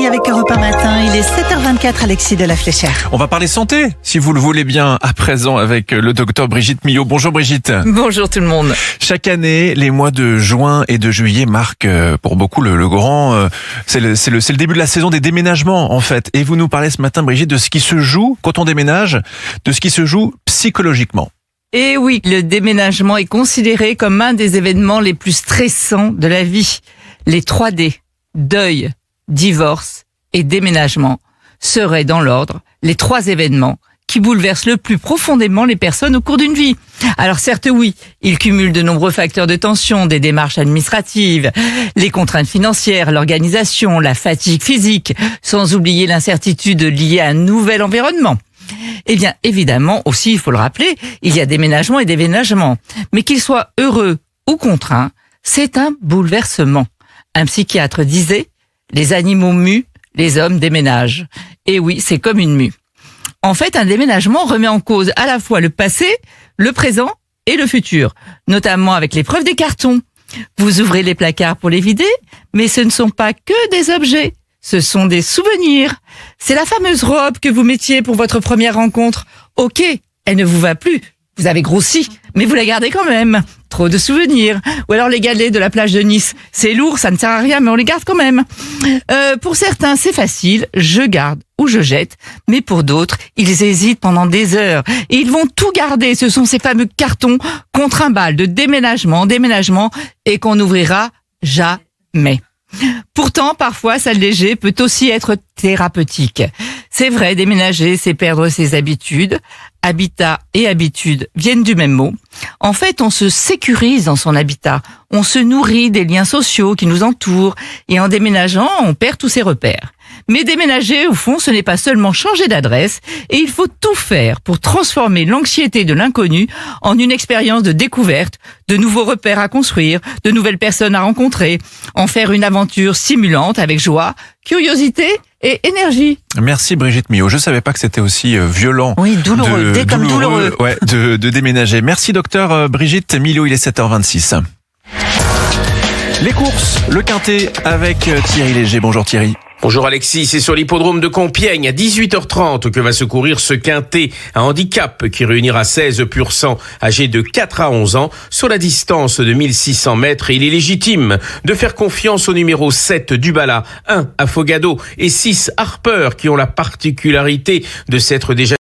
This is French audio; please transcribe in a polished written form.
Conseil avec Europe 1 Matin. Il est 7h24, Alexis de la Fléchère. On va parler santé, si vous le voulez bien, à présent avec le docteur Brigitte Millot. Bonjour Brigitte. Bonjour tout le monde. Chaque année, les mois de juin et de juillet marquent pour beaucoup le grand... C'est le début de la saison des déménagements en fait. Et vous nous parlez ce matin, Brigitte, de ce qui se joue quand on déménage, de ce qui se joue psychologiquement. Et oui, le déménagement est considéré comme un des événements les plus stressants de la vie. Les 3D, deuil, divorce et déménagement seraient dans l'ordre les 3 événements qui bouleversent le plus profondément les personnes au cours d'une vie. Alors certes oui, ils cumulent de nombreux facteurs de tension, des démarches administratives, les contraintes financières, l'organisation, la fatigue physique, sans oublier l'incertitude liée à un nouvel environnement. Eh bien, évidemment, aussi, il faut le rappeler, il y a déménagement et déménagement. Mais qu'ils soient heureux ou contraints, c'est un bouleversement. Un psychiatre disait, les animaux muent, les hommes déménagent. Et oui, c'est comme une mue. En fait, un déménagement remet en cause à la fois le passé, le présent et le futur, notamment avec l'épreuve des cartons. Vous ouvrez les placards pour les vider, mais ce ne sont pas que des objets. Ce sont des souvenirs. C'est la fameuse robe que vous mettiez pour votre première rencontre. Ok, elle ne vous va plus. Vous avez grossi, mais vous la gardez quand même. Trop de souvenirs. Ou alors les galets de la plage de Nice. C'est lourd, ça ne sert à rien, mais on les garde quand même. Pour certains, c'est facile. Je garde ou je jette. Mais pour d'autres, ils hésitent pendant des heures. Et ils vont tout garder. Ce sont ces fameux cartons qu'on trimballe de déménagement en déménagement et qu'on n'ouvrira jamais. Pourtant, parfois, s'alléger peut aussi être thérapeutique. C'est vrai, déménager, c'est perdre ses habitudes. Habitat et habitude viennent du même mot. En fait, on se sécurise dans son habitat. On se nourrit des liens sociaux qui nous entourent. Et en déménageant, on perd tous ses repères. Mais déménager, au fond, ce n'est pas seulement changer d'adresse, et il faut tout faire pour transformer l'anxiété de l'inconnu en une expérience de découverte, de nouveaux repères à construire, de nouvelles personnes à rencontrer, en faire une aventure stimulante avec joie, curiosité et énergie. Merci Brigitte Millot. Je savais pas que c'était aussi violent. Oui, douloureux, douloureux. Ouais, de déménager. Merci docteur Brigitte Millot, il est 7h26. Les courses, le Quintet avec Thierry Léger. Bonjour Thierry. Bonjour Alexis, c'est sur l'hippodrome de Compiègne à 18h30 que va se courir ce quintet, un handicap qui réunira 16 pur sang âgés de 4 à 11 ans sur la distance de 1600 mètres et il est légitime de faire confiance au numéro 7 Dubala, 1 Afogado et 6 Harper qui ont la particularité de s'être déjà